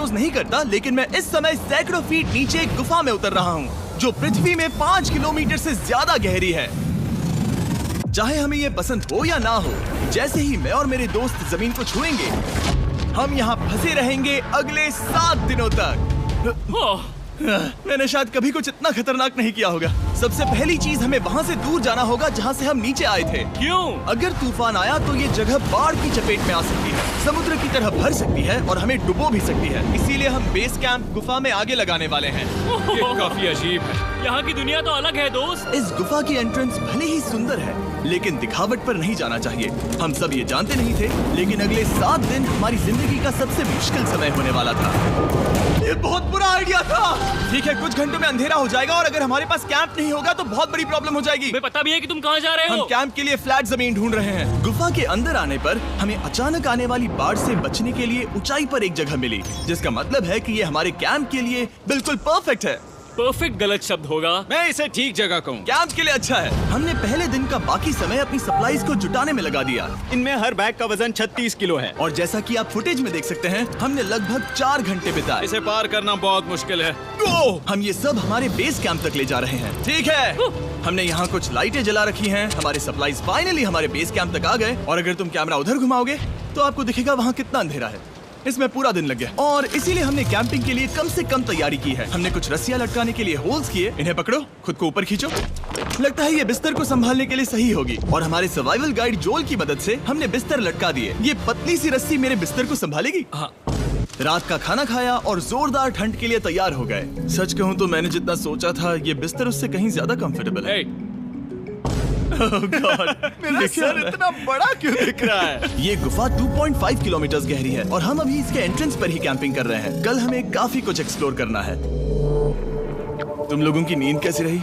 रोज नहीं करता, लेकिन मैं इस समय सैकड़ों फीट नीचे एक गुफा में उतर रहा हूँ जो पृथ्वी में 5 किलोमीटर से ज्यादा गहरी है। चाहे हमें ये पसंद हो या ना हो, जैसे ही मैं और मेरे दोस्त जमीन को छुएंगे, हम यहाँ फंसे रहेंगे अगले 7 दिनों तक। मैंने शायद कभी कुछ इतना खतरनाक नहीं किया होगा। सबसे पहली चीज, हमें वहाँ से दूर जाना होगा जहाँ से हम नीचे आए थे। क्यों? अगर तूफान आया तो ये जगह बाढ़ की चपेट में आ सकती है, समुद्र की तरह भर सकती है और हमें डुबो भी सकती है। इसीलिए हम बेस कैंप गुफा में आगे लगाने वाले हैं। ये काफी अजीब है। यहाँ की दुनिया तो अलग है दोस्त। इस गुफा की एंट्रेंस भले ही सुंदर है, लेकिन दिखावट पर नहीं जाना चाहिए। हम सब ये जानते नहीं थे, लेकिन अगले 7 दिन हमारी जिंदगी का सबसे मुश्किल समय होने वाला था। ये बहुत बुरा आइडिया था। ठीक है, कुछ घंटों में अंधेरा हो जाएगा और अगर हमारे पास कैंप नहीं होगा तो बहुत बड़ी प्रॉब्लम हो जाएगी। हमें पता भी है कि तुम कहाँ जा रहे हो। हम कैंप के लिए फ्लैट जमीन ढूंढ रहे हैं। गुफा के अंदर आने पर हमें अचानक आने वाली बाढ़ से बचने के लिए ऊंचाई पर एक जगह मिली, जिसका मतलब है कि ये हमारे कैंप के लिए बिल्कुल परफेक्ट है। परफेक्ट गलत शब्द होगा। मैं इसे ठीक जगह कहूँ। कैंप के लिए अच्छा है। हमने पहले दिन का बाकी समय अपनी सप्लाईज को जुटाने में लगा दिया। इनमें हर बैग का वजन 36 किलो है और जैसा कि आप फुटेज में देख सकते हैं, हमने लगभग 4 घंटे बिताए। इसे पार करना बहुत मुश्किल है। हम ये सब हमारे बेस कैंप तक ले जा रहे हैं। ठीक है, हमने यहाँ कुछ लाइटें जला रखी हैं। हमारे सप्लाईज फाइनली हमारे बेस कैंप तक आ गए और अगर तुम कैमरा उधर घुमाओगे तो आपको दिखेगा वहाँ कितना अंधेरा है। इसमें पूरा दिन लग गया और इसीलिए हमने कैंपिंग के लिए कम से कम तैयारी की है। हमने कुछ रस्सियां लटकाने के लिए होल्स किए। इन्हें पकड़ो, खुद को ऊपर खींचो। लगता है ये बिस्तर को संभालने के लिए सही होगी। और हमारे सर्वाइवल गाइड जोल की मदद से हमने बिस्तर लटका दिए। ये पतली सी रस्सी मेरे बिस्तर को संभालेगी। हाँ। रात का खाना खाया और जोरदार ठंड के लिए तैयार हो गए। सच कहूँ तो मैंने जितना सोचा था, ये बिस्तर उससे कहीं ज्यादा कंफर्टेबल है। Oh God, मेरा सर इतना बड़ा क्यों दिख रहा है? ये गुफा 2.5 किलोमीटर गहरी है और हम अभी इसके एंट्रेंस पर ही कैंपिंग कर रहे हैं। कल हमें काफी कुछ एक्सप्लोर करना है। तुम लोगों की नींद कैसी रही?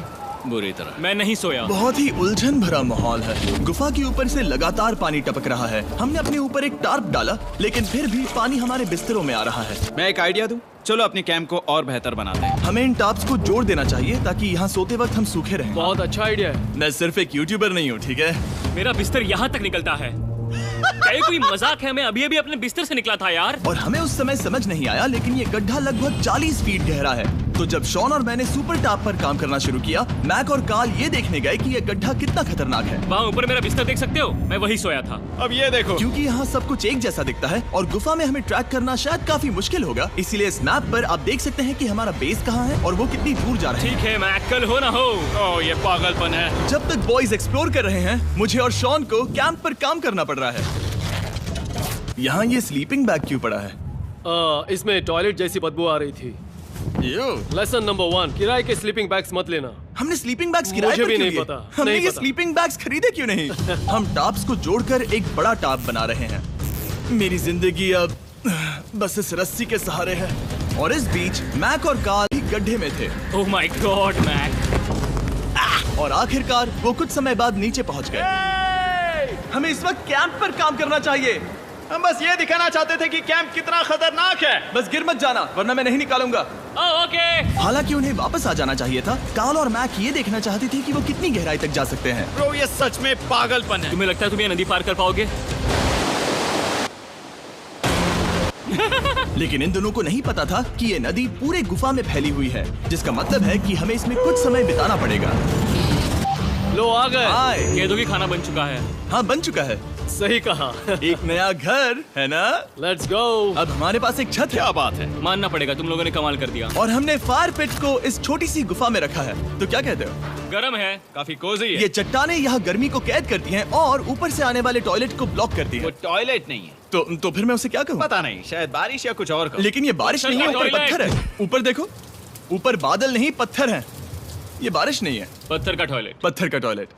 बुरी तरह। मैं नहीं सोया। बहुत ही उलझन भरा माहौल है। गुफा के ऊपर से लगातार पानी टपक रहा है। हमने अपने ऊपर एक टार्प डाला, लेकिन फिर भी पानी हमारे बिस्तरों में आ रहा है। मैं एक आइडिया दूं? चलो अपने कैंप को और बेहतर बनाते हैं। हमें इन टार्प्स को जोड़ देना चाहिए ताकि यहाँ सोते वक्त हम सूखे रहें। बहुत अच्छा आइडिया है। मैं सिर्फ एक यूट्यूबर नहीं हूँ, ठीक है? मेरा बिस्तर यहाँ तक निकलता है। क्या ये कोई मजाक है? मैं अभी अभी अपने बिस्तर से निकला था यार। और हमें उस समय समझ नहीं आया, लेकिन ये गड्ढा लगभग 40 फीट गहरा है। तो जब शॉन और मैंने सुपर टाप पर काम करना शुरू किया, मैक और कार्ल ये देखने गए कि ये गड्ढा कितना खतरनाक है। वहाँ ऊपर मेरा बिस्तर देख सकते हो? मैं वही सोया था। अब ये देखो, क्योंकि यहाँ सब कुछ एक जैसा दिखता है और गुफा में हमें ट्रैक करना शायद काफी मुश्किल होगा, इसीलिए इस मैप पर आप देख सकते हैं कि हमारा बेस कहाँ है और वो कितनी दूर जा रहा है। ठीक है, मैक कल हो ना हो। ओह ये पागलपन है। जब तक बॉयज एक्सप्लोर कर रहे हैं, मुझे और शॉन को कैंप पर काम करना पड़ रहा है। यहाँ ये स्लीपिंग बैग क्यों पड़ा है? इसमें टॉयलेट जैसी बदबू आ रही थी। लेसन नंबर 1, किराए के स्लीपिंग बैग्स मत लेना। हमने स्लीपिंग बैग्स किराए मुझे पर भी क्यों नहीं लिए? पता, हमने नहीं ये पता। स्लीपिंग बैग्स खरीदे क्यों नहीं? हम टाप्स को जोड़कर एक बड़ा टाप बना रहे हैं। मेरी जिंदगी अब बस इस रस्सी के सहारे है। और इस बीच मैक और कार्ल भी गड्ढे में थे। Oh my God Mac. और आखिरकार वो कुछ समय बाद नीचे पहुंच गए। हमें इस वक्त कैंप पर काम करना चाहिए। हम बस ये दिखाना चाहते थे कि कैंप कितना खतरनाक है। बस गिर मत जाना, वरना मैं नहीं निकालूंगा। ओके। हालांकि उन्हें वापस आ जाना चाहिए था। कार्ल और मैक ये देखना चाहते थे कि वो कितनी गहराई तक जा सकते हैं। ब्रो ये सच में पागलपन है। तुम्हें लगता है तुम ये नदी पार कर पाओगे? लेकिन इन दोनों को नहीं पता था कि ये नदी पूरे गुफा में फैली हुई है, जिसका मतलब है कि हमें इसमें कुछ समय बिताना पड़ेगा। लो आ गए। हाय। केदो की खाना बन चुका है। हाँ, बन चुका है। सही कहा। एक नया घर है ना? Let's go. अब हमारे पास एक छत है। क्या बात है। मानना पड़ेगा, तुम लोगों ने कमाल कर दिया। और हमने फायर पिट को इस छोटी सी गुफा में रखा है। तो क्या कहते हो? गरम है, काफी कोजी है। ये चट्टानें यहाँ गर्मी को कैद करती हैं और ऊपर से आने वाले टॉयलेट को ब्लॉक करती वो हैं। टॉयलेट नहीं है। तो फिर मैं उसे क्या कहूँ? पता नहीं, शायद बारिश या कुछ और कहो। लेकिन ये बारिश नहीं है, ऊपर टॉयलेट। पत्थर है। ऊपर देखो, ऊपर बादल नहीं पत्थर है। ये बारिश नहीं है, पत्थर का टॉयलेट। पत्थर का टॉयलेट।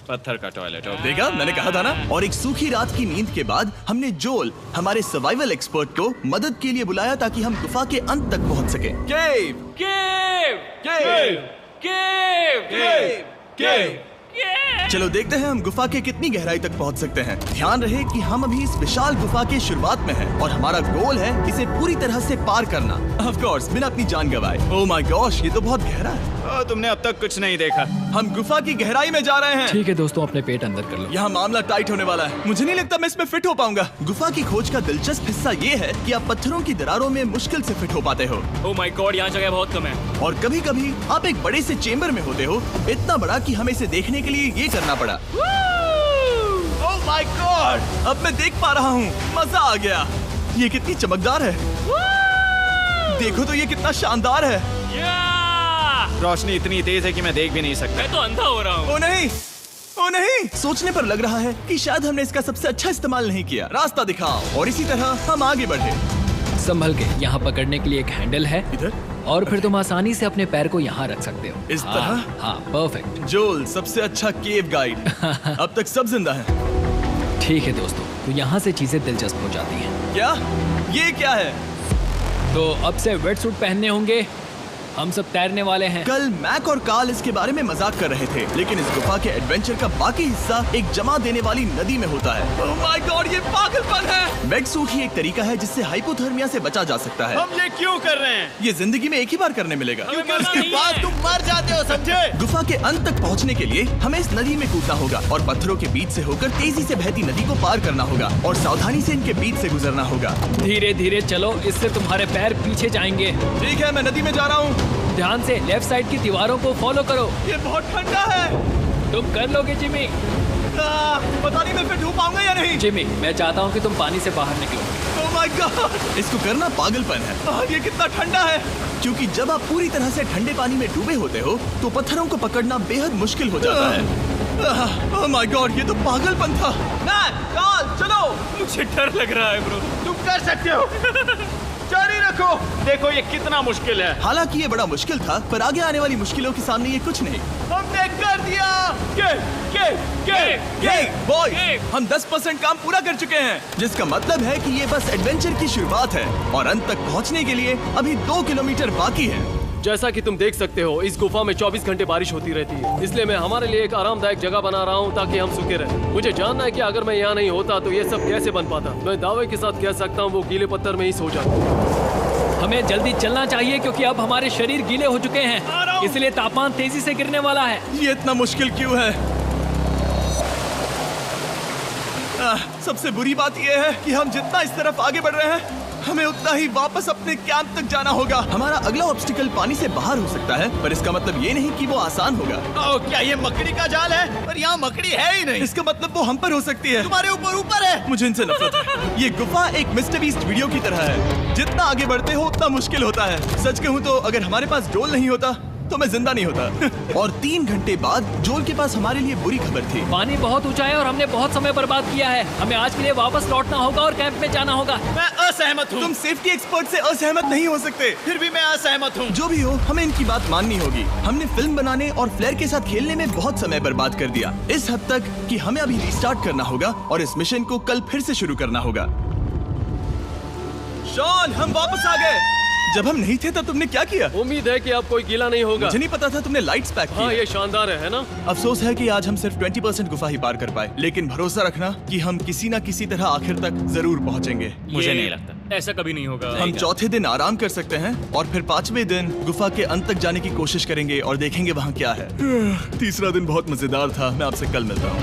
पत्थर का टॉयलेट। देखा, मैंने कहा था ना। और एक सूखी रात की नींद के बाद हमने जोल, हमारे सर्वाइवल एक्सपर्ट को मदद के लिए बुलाया ताकि हम गुफा के अंत तक पहुंच सके। केव, केव, केव, केव, केव, केव। केव। चलो देखते हैं हम गुफा के कितनी गहराई तक पहुंच सकते हैं। ध्यान रहे कि हम अभी इस विशाल गुफा के शुरुआत में हैं और हमारा गोल है इसे पूरी तरह से पार करना। ऑफ कोर्स, बिना अपनी जान गंवाए। ओह माय गॉश, ये तो बहुत गहरा है। तुमने अब तक कुछ नहीं देखा। हम गुफा की गहराई में जा रहे हैं। ठीक है दोस्तों, अपने पेट अंदर कर लो। यहाँ मामला टाइट होने वाला है। मुझे नहीं लगता मैं इसमें फिट हो पाऊंगा। गुफा की खोज का दिलचस्प हिस्सा ये है कि आप पत्थरों की दरारों में मुश्किल से फिट हो पाते हो। ओह माय गॉड, यहाँ जगह बहुत कम है। और कभी कभी आप एक बड़े से चेम्बर में होते हो, इतना बड़ा कि हमें इसे देखने के लिए ये करना पड़ा। ओह माय गॉड, अब मैं देख पा रहा हूँ, मजा आ गया। ये कितनी चमकदार है, देखो तो ये कितना शानदार है। रोशनी इतनी तेज है कि मैं देख भी नहीं सकता। मैं तो अंधा हो रहा हूँ। ओ नहीं, ओ नहीं, सोचने पर लग रहा है कि शायद हमने इसका सबसे अच्छा इस्तेमाल नहीं किया। रास्ता दिखाओ। और इसी तरह हम आगे बढ़े। संभल के, यहाँ पकड़ने के लिए एक हैंडल है इधर और फिर तुम आसानी से अपने पैर को यहाँ रख सकते हो। इस तरह? हाँ, परफेक्ट। जोल सबसे अच्छा केव गाइड। अब तक सब जिंदा हैं। ठीक है दोस्तों, तो यहाँ से चीजें दिलचस्प हो जाती हैं। क्या? ये क्या है? तो अब से वेट सूट पहनने होंगे। हम सब तैरने वाले हैं। कल मैक और कार्ल इसके बारे में मजाक कर रहे थे, लेकिन इस गुफा के एडवेंचर का बाकी हिस्सा एक जमा देने वाली नदी में होता है। ओह माय गॉड, ये पागलपन है। वेट सूट ही एक तरीका है जिससे हाइपोथर्मिया से बचा जा सकता है। हम ये क्यों कर रहे हैं? ये जिंदगी में एक ही बार करने मिलेगा। क्योंकि उसके बाद तुम मर जाते हो, समझे? गुफा के अंत तक पहुंचने के लिए हमें इस नदी में कूदना होगा और पत्थरों के बीच से होकर तेजी से बहती नदी को पार करना होगा और सावधानी से इनके बीच से गुजरना होगा। धीरे धीरे चलो, इससे तुम्हारे पैर पीछे जाएंगे। ठीक है, मैं नदी में जा रहा हूँ। ध्यान से लेफ्ट साइड की दीवारों को फॉलो करो। ये बहुत ठंडा है। तुम कर लोगे जिमी। पता नहीं मैं फिट हो पाऊंगा या नहीं। जिमी, मैं चाहता हूँ कि तुम पानी से बाहर निकलो। ओह माय गॉड, इसको करना पागलपन है। ये कितना ठंडा है। क्योंकि जब आप पूरी तरह से ठंडे पानी में डूबे होते हो तो पत्थरों को पकड़ना बेहद मुश्किल हो जाता है। ओह माय गॉड, ये तो पागलपन था। कार्ल, चलो। मुझे डर लग रहा है ब्रो। तुम कर सकते हो। जारी रखो। देखो ये कितना मुश्किल है। हालांकि ये बड़ा मुश्किल था, पर आगे आने वाली मुश्किलों के सामने ये कुछ नहीं। हमने कर दिया। बॉय, हम 10% काम पूरा कर चुके हैं, जिसका मतलब है कि ये बस एडवेंचर की शुरुआत है और अंत तक पहुंचने के लिए अभी 2 किलोमीटर बाकी है। जैसा कि तुम देख सकते हो, इस गुफा में 24 घंटे बारिश होती रहती है, इसलिए मैं हमारे लिए एक आरामदायक जगह बना रहा हूँ ताकि हम सूखे रहें। मुझे जानना है कि अगर मैं यहाँ नहीं होता तो ये सब कैसे बन पाता। मैं दावे के साथ कह सकता हूँ वो गीले पत्थर में ही सो जाता। हमें जल्दी चलना चाहिए क्योंकि अब हमारे शरीर गीले हो चुके हैं, इसलिए तापमान तेजी से गिरने वाला है। ये इतना मुश्किल क्यों है? सबसे बुरी बात यह है कि हम जितना इस तरफ आगे बढ़ रहे हैं, हमें उतना ही वापस अपने कैंप तक जाना होगा। हमारा अगला ऑब्स्टिकल पानी से बाहर हो सकता है, पर इसका मतलब ये नहीं कि वो आसान होगा। ओह, क्या ये मकड़ी का जाल है? पर यहाँ मकड़ी है ही नहीं। इसका मतलब वो हम पर हो सकती है। तुम्हारे ऊपर है। मुझे इनसे नफरत है। ये गुफा एक मिस्टर बीस्ट वीडियो की तरह है। जितना आगे बढ़ते हो उतना मुश्किल होता है। सच कहूँ तो अगर हमारे पास डोल नहीं होता तो मैं जिंदा नहीं होता। और 3 घंटे बाद जोल के पास हमारे लिए बुरी खबर थी। पानी बहुत ऊंचा है और हमने बहुत समय बर्बाद किया है। हमें आज के लिए वापस लौटना होगा और कैंप में जाना होगा। मैं असहमत हूँ। तुम सेफ्टी एक्सपर्ट से असहमत नहीं हो सकते। फिर भी मैं असहमत हूँ। जो भी हो, हमें इनकी बात माननी होगी। हमने फिल्म बनाने और फ्लेयर के साथ खेलने में बहुत समय बर्बाद कर दिया, इस हद तक कि हमें अभी रिस्टार्ट करना होगा और इस मिशन को कल फिर से शुरू करना होगा। शॉन, हम वापस आ गए। जब हम नहीं थे तब तुमने क्या किया? उम्मीद है कि अब कोई गीला नहीं होगा। मुझे नहीं पता था तुमने लाइट्स पैक की। हाँ, ये शानदार है ना? अफसोस है कि आज हम सिर्फ 20% गुफा ही पार कर पाए, लेकिन भरोसा रखना कि हम किसी न किसी तरह आखिर तक जरूर पहुंचेंगे। मुझे नहीं लगता ऐसा कभी नहीं होगा। हम चौथे दिन आराम कर सकते हैं और फिर 5वें दिन गुफा के अंत तक जाने की कोशिश करेंगे और देखेंगे वहाँ क्या है। तीसरा दिन बहुत मजेदार था। मैं आपसे कल मिलता हूँ।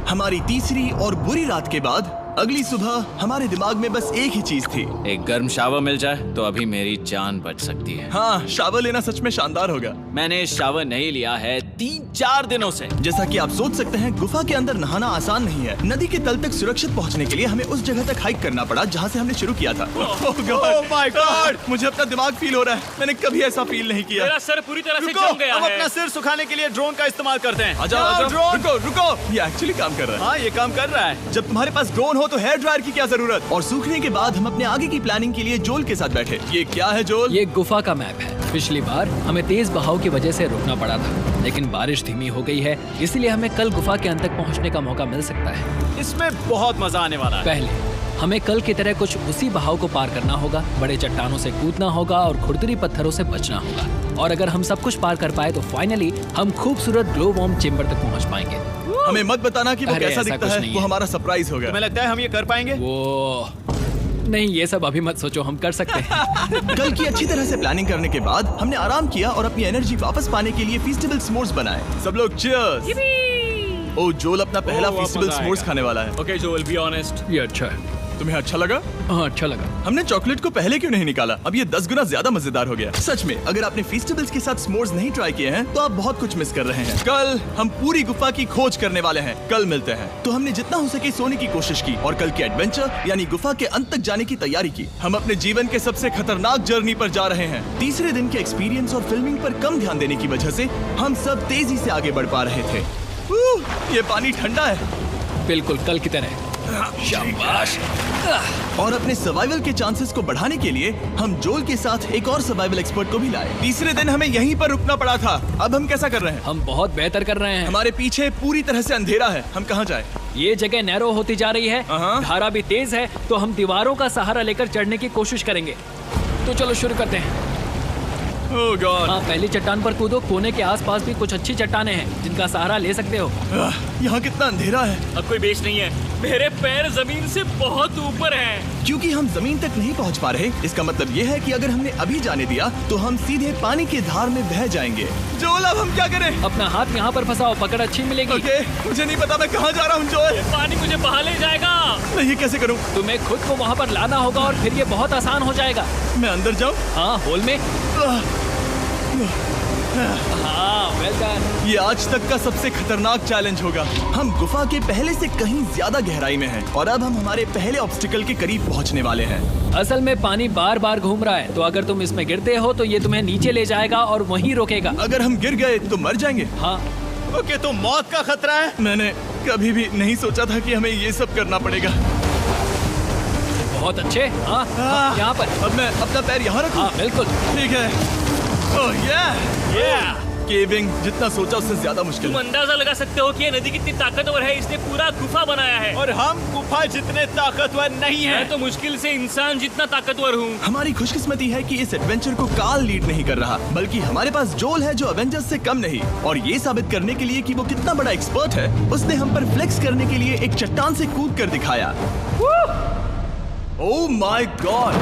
हमारी तीसरी और बुरी रात के बाद अगली सुबह हमारे दिमाग में बस एक ही चीज थी। एक गर्म शावर मिल जाए तो अभी मेरी जान बच सकती है। हाँ, शावर लेना सच में शानदार होगा। मैंने शावर नहीं लिया है 3-4 दिनों से। जैसा कि आप सोच सकते हैं, गुफा के अंदर नहाना आसान नहीं है। नदी के तल तक सुरक्षित पहुंचने के लिए हमें उस जगह तक हाइक करना पड़ा जहां से हमने शुरू किया था। ओह माय गॉड, मुझे अपना दिमाग फील हो रहा है। मैंने कभी ऐसा फील नहीं किया। मेरा सर पूरी तरह से रुको, जम गया हम है। अपना सिर सुखाने के लिए ड्रोन का इस्तेमाल करते हैं। आजाओ, ड्रोन। रुको रुको, ये एक्चुअली काम कर रहा है। हाँ, ये काम कर रहा है। जब तुम्हारे पास ड्रोन हो तो हेयर ड्रायर की क्या जरूरत। और सूखने के बाद हम अपने आगे की प्लानिंग के लिए जोल के साथ बैठे। ये क्या है जोल? ये गुफा का मैप है। पिछली बार हमें तेज बहाव की वजह से रुकना पड़ा था, लेकिन बारिश धीमी हो गई है, इसलिए हमें कल गुफा के अंत तक पहुंचने का मौका मिल सकता है। इसमें बहुत मजा आने वाला है। पहले हमें कल की तरह कुछ उसी बहाव को पार करना होगा, बड़े चट्टानों से कूदना होगा और खुरदरी पत्थरों से बचना होगा। और अगर हम सब कुछ पार कर पाए तो फाइनली हम खूबसूरत ग्लो वार्म चेम्बर तक पहुंच पाएंगे। हमें मत बताना कि वो अरे, कैसा ऐसा दिखता कुछ है। नहीं वो है। हमारा सरप्राइज होगा। तुम्हें लगता है हम ये कर पाएंगे? वो नहीं, ये सब अभी मत सोचो, हम कर सकते हैं। कल की अच्छी तरह से प्लानिंग करने के बाद हमने आराम किया और अपनी एनर्जी वापस पाने के लिए फीस्टेबल स्मोर्स बनाए। सब लोग चीयर्स। ओ, जोल अपना पहला वो फीस्टेबल मजा स्मोर्स आएगा। खाने वाला है। Okay Joel, be honest. ये अच्छा है। तुम्हें अच्छा लगा? हाँ, अच्छा लगा। हमने चॉकलेट को पहले क्यों नहीं निकाला? अब ये 10 गुना ज्यादा मजेदार हो गया। सच में, अगर आपने फीस्टेबल्स के साथ स्मोर्स नहीं ट्राई किए हैं तो आप बहुत कुछ मिस कर रहे हैं। कल हम पूरी गुफा की खोज करने वाले हैं। कल मिलते हैं। तो हमने जितना हो सके सोने की कोशिश की और कल के एडवेंचर यानी गुफा के अंत तक जाने की तैयारी की। हम अपने जीवन के सबसे खतरनाक जर्नी पर जा रहे हैं। तीसरे दिन के एक्सपीरियंस और फिल्मिंग पर कम ध्यान देने की वजह से हम सब तेजी से आगे बढ़ पा रहे थे। ये पानी ठंडा है। बिल्कुल कल की तरह। शाबाश। और अपने सर्वाइवल के चांसेस को बढ़ाने के लिए हम जोल के साथ एक और सर्वाइवल एक्सपर्ट को भी लाए। तीसरे दिन हमें यहीं पर रुकना पड़ा था। अब हम कैसा कर रहे हैं? हम बहुत बेहतर कर रहे हैं। हमारे पीछे पूरी तरह से अंधेरा है। हम कहाँ जाए? ये जगह नैरो होती जा रही है, हाँ। धारा भी तेज है, तो हम दीवारों का सहारा लेकर चढ़ने की कोशिश करेंगे। तो चलो शुरू करते हैं। ओह गॉड। हाँ, पहली चट्टान पर कूदो। कोने के आसपास भी कुछ अच्छी चट्टानें हैं जिनका सहारा ले सकते हो। यहाँ कितना अंधेरा है। अब कोई बेस नहीं है। मेरे पैर जमीन से बहुत ऊपर हैं। क्योंकि हम जमीन तक नहीं पहुँच पा रहे, इसका मतलब ये है कि अगर हमने अभी जाने दिया तो हम सीधे पानी की धार में बह जाएंगे। जोल, अब हम क्या करें? अपना हाथ यहाँ पर फंसाओ, पकड़ अच्छी मिलेगी। ओके, मुझे नहीं पता मैं कहाँ जा रहा हूँ जोल। पानी मुझे बहा ले जाएगा। मैं ये कैसे करूँ? तुम्हें खुद को वहाँ पर लाना होगा और फिर ये बहुत आसान हो जाएगा। मैं अंदर जाऊँ? हाँ, होल में। हाँ, वेल डन। ये आज तक का सबसे खतरनाक चैलेंज होगा। हम गुफा के पहले से कहीं ज्यादा गहराई में हैं और अब हम हमारे पहले ऑब्स्टिकल के करीब पहुंचने वाले हैं। असल में पानी बार बार घूम रहा है, तो अगर तुम इसमें गिरते हो तो ये तुम्हें नीचे ले जाएगा और वहीं रोकेगा। अगर हम गिर गए तो मर जाएंगे। हाँ, ओके, तो मौत का खतरा है। मैंने कभी भी नहीं सोचा था कि हमें ये सब करना पड़ेगा। बहुत अच्छे। हाँ, हाँ, यहाँ पर। अब मैं अपना पैर यहाँ रखूं? हाँ, बिल्कुल। ठीक है। ओह केविंग जितना सोचा उससे ज्यादा मुश्किल तुम है। अंदाजा लगा सकते हो कि ये नदी कितनी ताकतवर है। इसने पूरा गुफा बनाया है। और हम गुफा जितने ताकतवर नहीं मैं हैं। तो मुश्किल से इंसान जितना ताकतवर हूँ। हमारी खुशकिस्मती है कि इस एडवेंचर को काल लीड नहीं कर रहा, बल्कि हमारे पास जोल है जो अवेंजर्स से कम नहीं। और ये साबित करने के लिए कि वो कितना बड़ा एक्सपर्ट है, उसने हम पर फ्लेक्स करने के लिए एक चट्टान से कूद कर दिखाया। ओह माय गॉड,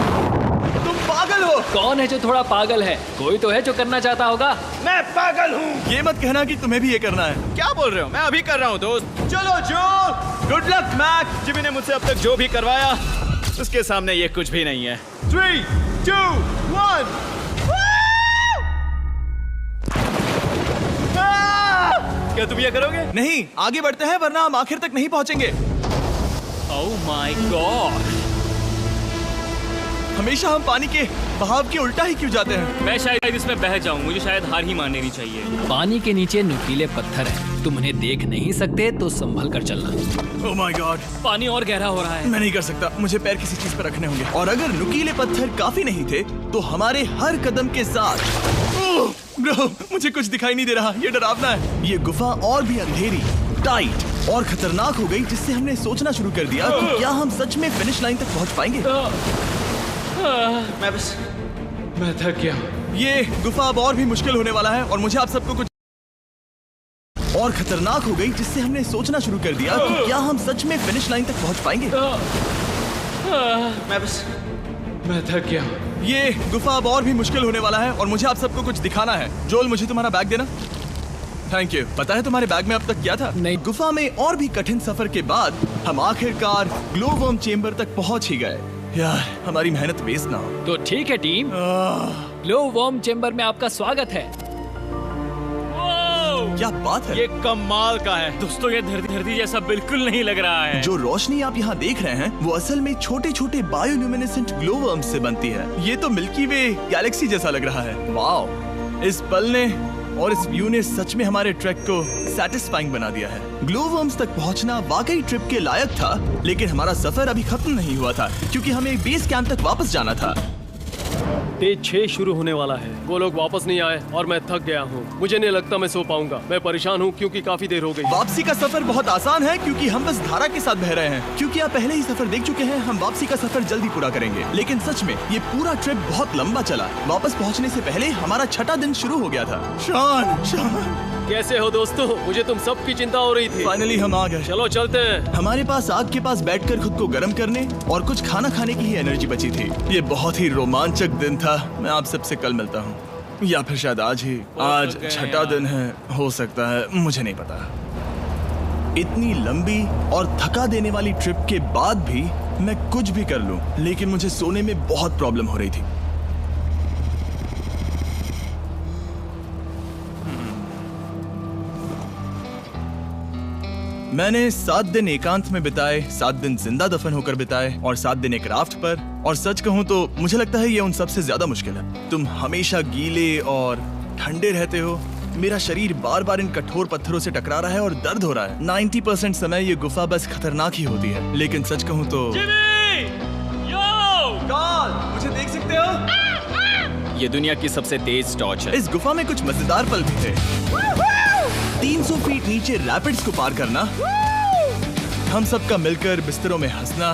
तुम पागल हो। कौन है जो थोड़ा पागल है? कोई तो है जो करना चाहता होगा। मैं पागल हूँ। ये मत कहना कि तुम्हें भी ये करना है। क्या बोल रहे हो? मैं अभी कर रहा हूँ दोस्त। चलो जो, गुड लक मैक। जिमी ने मुझसे अब तक जो भी करवाया उसके सामने ये कुछ भी नहीं है। 3, 2, 1। क्या तुम ये करोगे? नहीं, आगे बढ़ते हैं वरना हम आखिर तक नहीं पहुंचेंगे। ओह माय गॉड, हमेशा हम पानी के बहाव के उल्टा ही क्यों जाते हैं? मैं शायद इसमें बह जाऊं। मुझे शायद हार ही मान लेनी चाहिए। पानी के नीचे नुकीले पत्थर हैं। तुम उन्हें देख नहीं सकते तो संभल कर चलना। ओह माय गॉड, पानी और गहरा हो रहा है। मैं नहीं कर सकता। मुझे पैर किसी चीज पर रखने होंगे। और अगर नुकीले पत्थर काफी नहीं थे तो हमारे हर कदम के साथ ब्रो, मुझे कुछ दिखाई नहीं दे रहा। ये डरावना है। ये गुफा और भी अंधेरी, टाइट और खतरनाक हो गई, जिससे हमने सोचना शुरू कर दिया कि क्या हम सच में फिनिश लाइन तक पहुंच पाएंगे। मैं थक गया। ये गुफा अब और भी मुश्किल होने वाला है और मुझे आप सबको कुछ और खतरनाक हो गई, जिससे हमने सोचना शुरू कर दिया कि क्या हम सच में फिनिश लाइन तक पहुंच पाएंगे। मैं थक गया। ये गुफा अब और भी मुश्किल होने वाला है और मुझे आप सबको कुछ दिखाना है। जोल, मुझे तुम्हारा बैग देना। Thank you. पता है तुम्हारे बैग में अब तक क्या था? नहीं। गुफा में और भी कठिन सफर के बाद हम आखिरकार ग्लो वर्म चेम्बर तक पहुंच ही गए। यार, हमारी मेहनत वेस्ट ना हो। तो ठीक है टीम, ग्लो वर्म चेम्बर में आपका स्वागत है। क्या बात है? ये कमाल का है। दोस्तों, ये धरती जैसा बिल्कुल नहीं लग रहा है। जो रोशनी आप यहाँ देख रहे हैं वो असल में छोटे छोटे बायोल्यूमिनेसेंट ग्लो वर्म्स से बनती है। ये तो मिल्की वे गैलेक्सी जैसा लग रहा है। वाओ, इस पल ने और इस व्यू ने सच में हमारे ट्रैक को सैटिस्फाइंग बना दिया है। ग्लो वर्म्स तक पहुंचना वाकई ट्रिप के लायक था, लेकिन हमारा सफर अभी खत्म नहीं हुआ था क्योंकि हमें बेस कैंप तक वापस जाना था। डे 6 शुरू होने वाला है। वो लोग वापस नहीं आए और मैं थक गया हूँ। मुझे नहीं लगता मैं सो पाऊंगा। मैं परेशान हूँ क्योंकि काफी देर हो गई। वापसी का सफर बहुत आसान है क्योंकि हम बस धारा के साथ बह रहे हैं। क्योंकि आप पहले ही सफर देख चुके हैं, हम वापसी का सफर जल्दी पूरा करेंगे। लेकिन सच में ये पूरा ट्रिप बहुत लंबा चला। वापस पहुंचने से पहले हमारा छठा दिन शुरू हो गया था। शान, कैसे हो दोस्तों? मुझे तुम सबकी चिंता हो रही थी। फाइनली हम आ गए। चलो चलते हैं। हमारे पास आग के पास बैठकर खुद को गर्म करने और कुछ खाना खाने की ही एनर्जी बची थी। ये बहुत ही रोमांचक दिन था। मैं आप सबसे कल मिलता हूँ, या फिर शायद आज ही। आज छठा दिन है, हो सकता है, मुझे नहीं पता। इतनी लंबी और थका देने वाली ट्रिप के बाद भी मैं कुछ भी कर लूं, लेकिन मुझे सोने में बहुत प्रॉब्लम हो रही थी। मैंने 7 दिन एकांत में बिताए, 7 दिन जिंदा दफन होकर बिताए और 7 दिन एक राफ्ट पर। और सच कहूं तो मुझे लगता है ये उन सबसे ज्यादा मुश्किल है। तुम हमेशा गीले और ठंडे रहते हो। मेरा शरीर बार बार इन कठोर पत्थरों से टकरा रहा है और दर्द हो रहा है। 90% समय ये गुफा बस खतरनाक ही होती है, लेकिन सच कहूं तो कार्ल, मुझे देख सकते हो? ये दुनिया की सबसे तेज टॉर्च है। इस गुफा में कुछ मजेदार पल भी थे। 300 फीट नीचे रैपिड्स को पार करना, हम सबका मिलकर बिस्तरों में हंसना,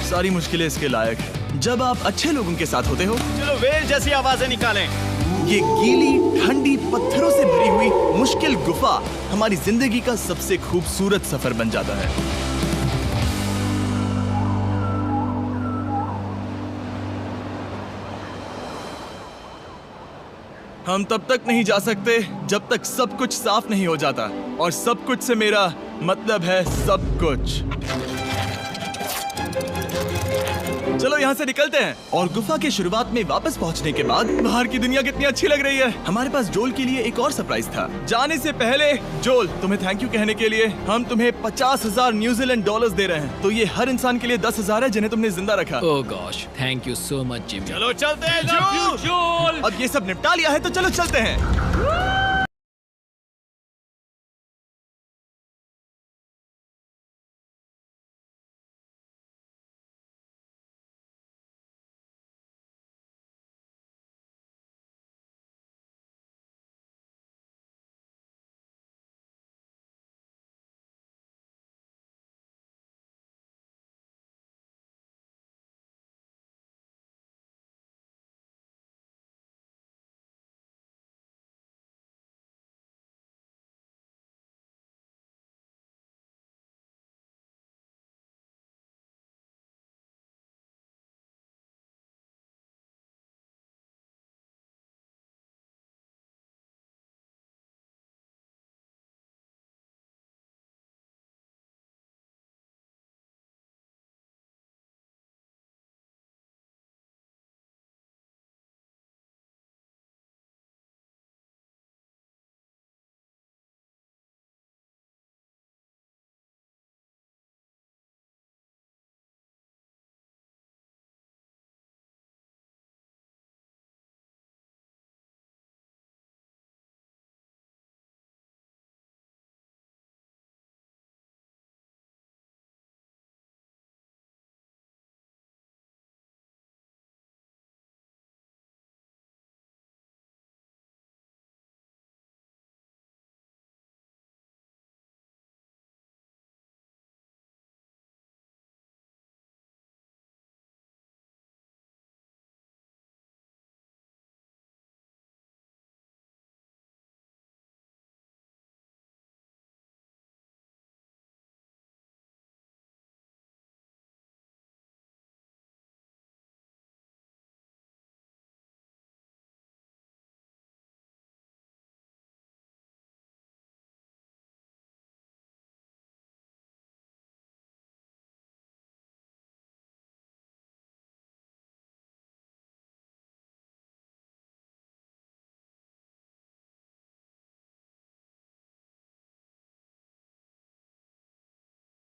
सारी मुश्किलें इसके लायक है जब आप अच्छे लोगों के साथ होते हो। चलो वेल जैसी आवाजें निकालें। ये गीली ठंडी पत्थरों से भरी हुई मुश्किल गुफा हमारी जिंदगी का सबसे खूबसूरत सफर बन जाता है। हम तब तक नहीं जा सकते जब तक सब कुछ साफ नहीं हो जाता, और सब कुछ से मेरा मतलब है सब कुछ। चलो यहाँ से निकलते हैं। और गुफा के शुरुआत में वापस पहुँचने के बाद बाहर की दुनिया कितनी अच्छी लग रही है। हमारे पास जोल के लिए एक और सरप्राइज था। जाने से पहले जोल, तुम्हें थैंक यू कहने के लिए हम तुम्हें 50,000 न्यूजीलैंड डॉलर्स दे रहे हैं। तो ये हर इंसान के लिए 10,000 है जिन्हें तुमने जिंदा रखा। Oh gosh, thank you so much Jimmy. चलो चलते हैं जोल। अब ये सब निपटा लिया है तो चलो चलते हैं।